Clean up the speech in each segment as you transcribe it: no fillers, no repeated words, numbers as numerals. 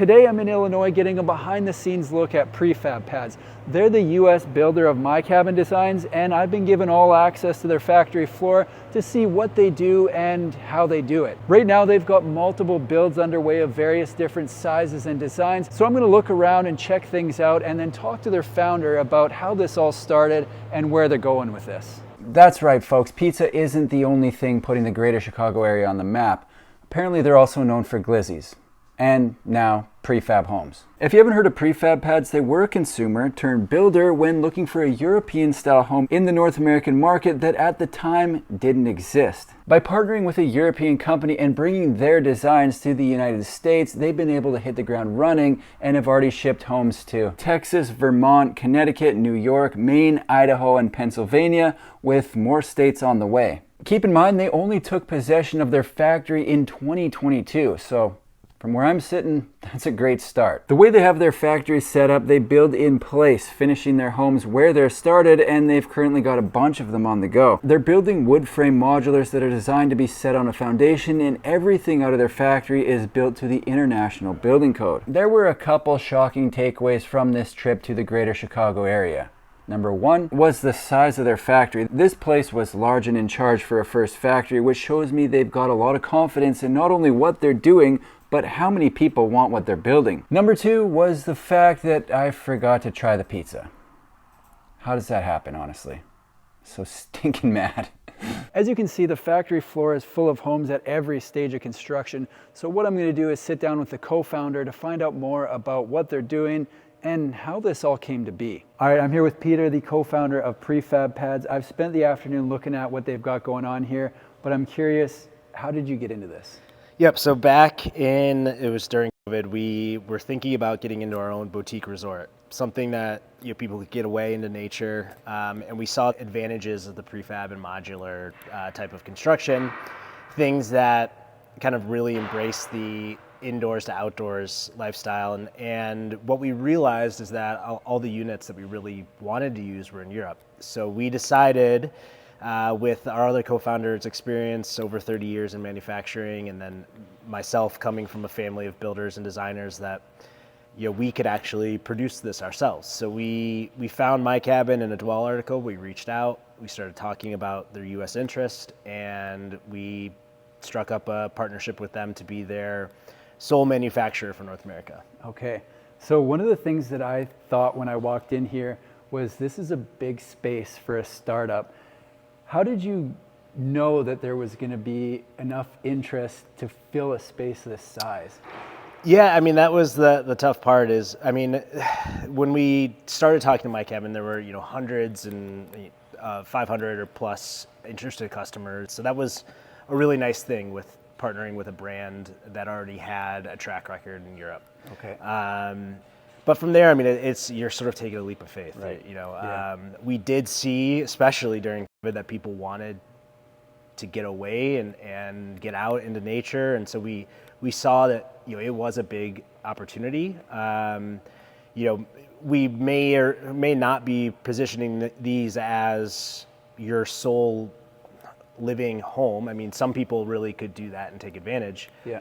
Today I'm in Illinois getting a behind the scenes look at Prefab Pads. They're the US builder of Mycabin designs, and I've been given all access to their factory floor to see what they do and how they do it. Right now they've got multiple builds underway of various different sizes and designs, so I'm going to look around and check things out and then talk to their founder about how this all started and where they're going with this. That's right, folks. Pizza isn't the only thing putting the greater Chicago area on the map. Apparently they're also known for glizzies. And now prefab homes. If you haven't heard of Prefab Pads, they were a consumer turned builder when looking for a European style home in the North American market that at the time didn't exist. By partnering with a European company and bringing their designs to the United States, they've been able to hit the ground running and have already shipped homes to Texas, Vermont, Connecticut, New York, Maine, Idaho, and Pennsylvania, with more states on the way. Keep in mind, they only took possession of their factory in 2022, so from where I'm sitting, that's a great start. The way they have their factory set up, they build in place, finishing their homes where they're started, and they've currently got a bunch of them on the go. They're building wood frame modulars that are designed to be set on a foundation, and everything out of their factory is built to the International Building Code. There were a couple shocking takeaways from this trip to the greater Chicago area. Number one was the size of their factory. This place was large and in charge for a first factory, which shows me they've got a lot of confidence in not only what they're doing, but how many people want what they're building. Number two was the fact that I forgot to try the pizza. How does that happen, honestly? So stinking mad. As you can see, the factory floor is full of homes at every stage of construction. So what I'm going to do is sit down with the co-founder to find out more about what they're doing and how this all came to be. All right, I'm here with Peter, the co-founder of Prefab Pads. I've spent the afternoon looking at what they've got going on here, but I'm curious, how did you get into this? Yep, so it was during COVID, we were thinking about getting into our own boutique resort, something that people could get away into nature, and we saw advantages of the prefab and modular type of construction, things that kind of really embrace the indoors to outdoors lifestyle, and what we realized is that all the units that we really wanted to use were in Europe. So we decided, with our other co-founders' experience over 30 years in manufacturing, and then myself coming from a family of builders and designers, that we could actually produce this ourselves. So we found Mycabin in a Dwell article. We reached out, we started talking about their U.S. interest, and we struck up a partnership with them to be their sole manufacturer for North America. Okay, so one of the things that I thought when I walked in here was this is a big space for a startup. How did you know that there was going to be enough interest to fill a space this size? Yeah, I mean, that was the tough part is, I mean, when we started talking to Mycabin, there were, hundreds and 500 or plus interested customers. So that was a really nice thing with partnering with a brand that already had a track record in Europe. Okay. But from there, I mean, you're sort of taking a leap of faith, right? We did see, especially during COVID, that people wanted to get away and get out into nature, and so we saw that it was a big opportunity. We may or may not be positioning these as your sole living home. I mean, some people really could do that and take advantage. Yeah.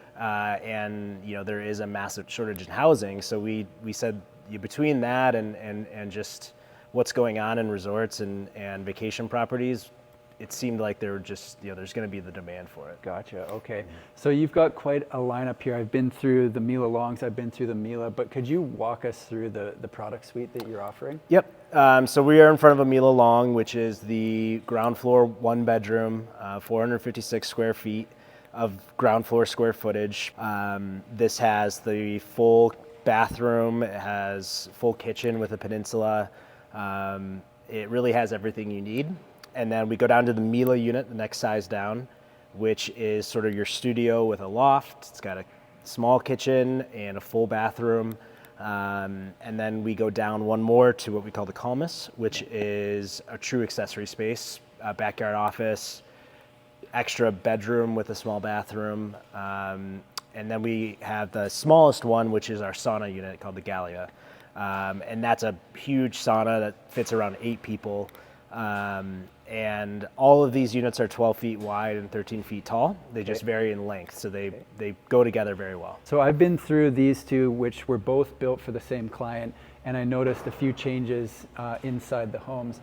And there is a massive shortage in housing, so we said between that and just what's going on in resorts and vacation properties, it seemed like there were just there's going to be the demand for it. Gotcha. Okay. So you've got quite a lineup here. I've been through the Mila Longs, I've been through the Mila, but could you walk us through the product suite that you're offering? Yep. So we are in front of a Mila Long, which is the ground floor, one bedroom, 456 square feet of ground floor square footage. This has the full bathroom, it has full kitchen with a peninsula. It really has everything you need. And then we go down to the Mila unit, the next size down, which is sort of your studio with a loft. It's got a small kitchen and a full bathroom. And then we go down one more to what we call the Calmus, which is a true accessory space, a backyard office, extra bedroom with a small bathroom. And then we have the smallest one, which is our sauna unit called the Gallia. And that's a huge sauna that fits around 8 people. And all of these units are 12 feet wide and 13 feet tall. They just vary in length, so they go together very well. So I've been through these two, which were both built for the same client, and I noticed a few changes inside the homes.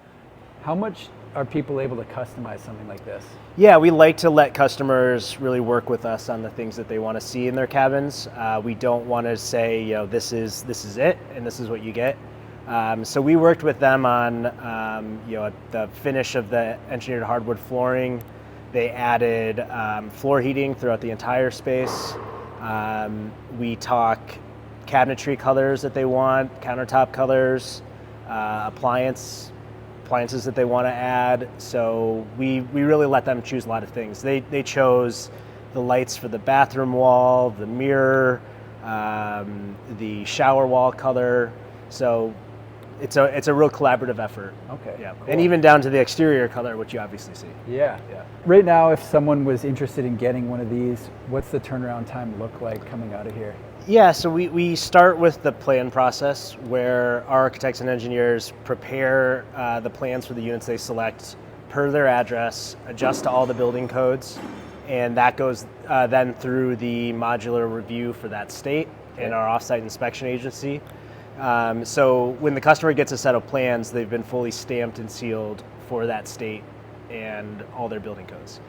How much are people able to customize something like this? Yeah, we like to let customers really work with us on the things that they want to see in their cabins. We don't want to say, you know, this is it and this is what you get. So we worked with them on, the finish of the engineered hardwood flooring. They added floor heating throughout the entire space. We talk cabinetry colors that they want, countertop colors, appliances that they want to add. So we really let them choose a lot of things. They chose the lights for the bathroom wall, the mirror, the shower wall color. So it's a real collaborative effort. Okay. Yeah. Cool. And even down to the exterior color, which you obviously see. Yeah. Right now, if someone was interested in getting one of these, what's the turnaround time look like coming out of here? Yeah, so we start with the plan process where our architects and engineers prepare the plans for the units they select per their address, adjust to all the building codes, and that goes then through the modular review for that state and our offsite inspection agency. So when the customer gets a set of plans, they've been fully stamped and sealed for that state and all their building codes.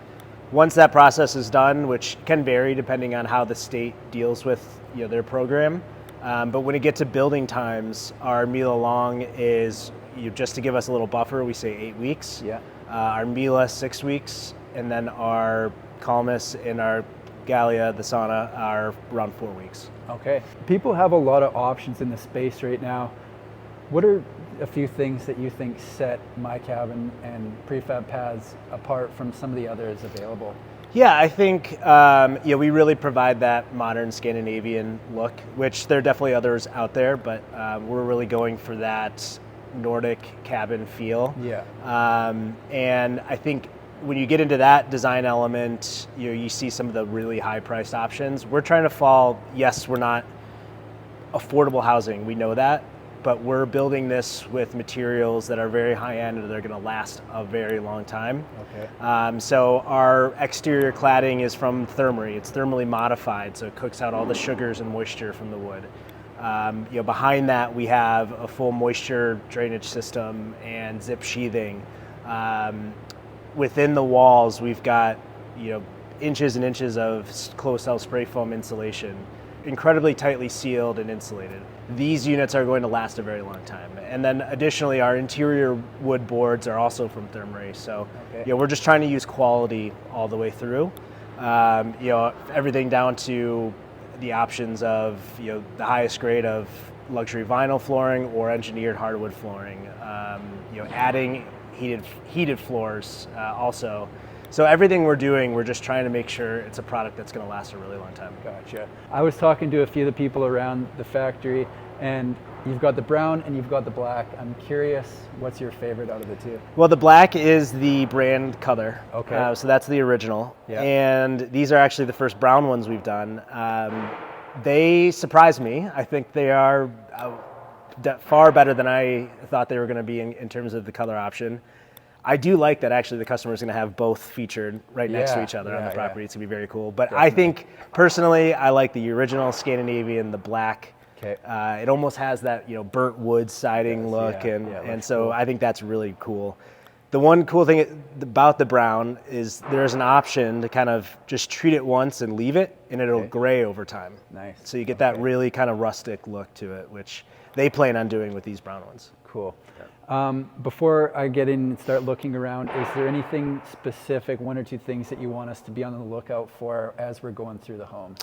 Once that process is done, which can vary depending on how the state deals with their program, but when it gets to building times, our Mila Long is, just to give us a little buffer, we say 8 weeks. Yeah. Our Mila 6 weeks, and then our Calmus and our Gallia, the sauna, are around 4 weeks. Okay. People have a lot of options in the space right now. What are a few things that you think set Mycabin and Prefab Pads apart from some of the others available? Yeah, I think we really provide that modern Scandinavian look, which there are definitely others out there, but we're really going for that Nordic cabin feel. Yeah. And I think when you get into that design element, you see some of the really high-priced options. We're trying to fall. Yes, we're not affordable housing. We know that. But we're building this with materials that are very high-end and they're going to last a very long time. Okay. So our exterior cladding is from Thermery. It's thermally modified, so it cooks out all the sugars and moisture from the wood. Behind that, we have a full moisture drainage system and zip sheathing. Within the walls, we've got inches and inches of closed cell spray foam insulation, incredibly tightly sealed and insulated. These units are going to last a very long time. And then additionally, our interior wood boards are also from Thermery. So we're just trying to use quality all the way through. Everything down to the options of the highest grade of luxury vinyl flooring or engineered hardwood flooring. Adding heated floors also. So everything we're doing, we're just trying to make sure it's a product that's going to last a really long time. Gotcha. I was talking to a few of the people around the factory, and you've got the brown and you've got the black. I'm curious, what's your favorite out of the two? Well, the black is the brand color. Okay. So that's the original. Yeah. And these are actually the first brown ones we've done. They surprise me. I think they are far better than I thought they were going to be in terms of the color option. I do like that actually the customer is going to have both featured right next to each other on the property. It's going to be very cool. But definitely. I think personally, I like the original Scandinavian, the black. Okay. It almost has that burnt wood siding look, and so cool. I think that's really cool. The one cool thing about the brown is there's an option to kind of just treat it once and leave it, and it'll gray over time. Nice. So you get that really kind of rustic look to it, which they plan on doing with these brown ones. Cool. Before I get in and start looking around, is there anything specific, one or two things that you want us to be on the lookout for as we're going through the home?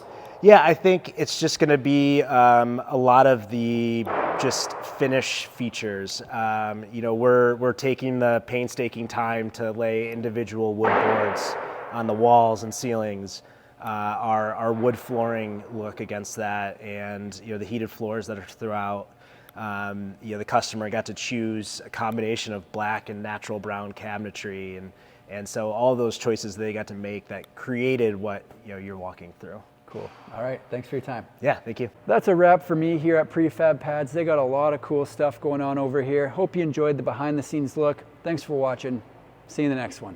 Yeah, I think it's just going to be a lot of the just finish features. We're taking the painstaking time to lay individual wood boards on the walls and ceilings. Our wood flooring look against that, and the heated floors that are throughout. The customer got to choose a combination of black and natural brown cabinetry, and so all those choices they got to make that created what you're walking through. Cool. All right. Thanks for your time. Yeah, thank you. That's a wrap for me here at Prefab Pads. They got a lot of cool stuff going on over here. Hope you enjoyed the behind the scenes look. Thanks for watching. See you in the next one.